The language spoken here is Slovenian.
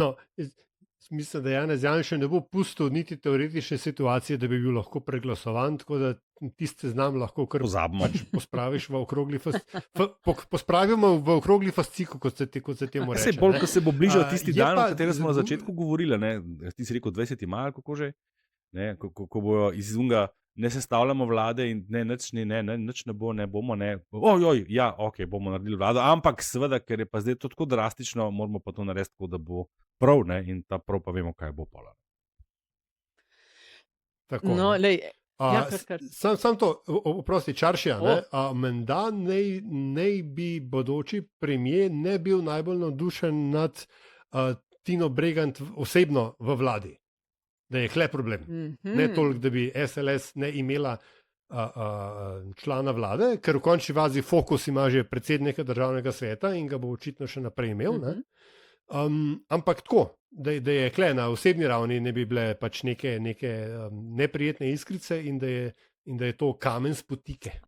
No, mislim, da Janez Janša ne bo pustil niti teoretične situacije, da bi bil lahko preglasovan, tako da tiste znam lahko kar Pozabimo. pospraviš v okrogli pospravimo v okrogli fasciku, kot se temu reče. Bolj, ko se bo bližal tisti je dan, pa o katerem smo na začetku govorili, ne? Ti si rekel 20. maja, kako že, ne? Ko bojo iz unga ne sestavljamo vlade in nič ne bo, ne bomo, ne. Ojoj, ja, ok, bomo naredili vlado, ampak seveda, ker je pa zdaj to tako drastično, moramo pa to narediti tako, da bo prav, ne, in ta prav pa vemo, kaj bo pola. Tako, No, lej, ja, kar. Sam to, oprosti, Čaršija, menda naj bi bodoči premier ne bil najbolj navdušen nad Tino Bregant osebno v vladi. Da je hle problem. Ne toliko, da bi SLS ne imela člana vlade, ker v končni fazi fokus ima že predsednika državnega sveta in ga bo očitno še naprej imel. Ampak tako, da je hle na osebni ravni ne bi bile pač neke neprijetne iskrice in da je to kamen spotike.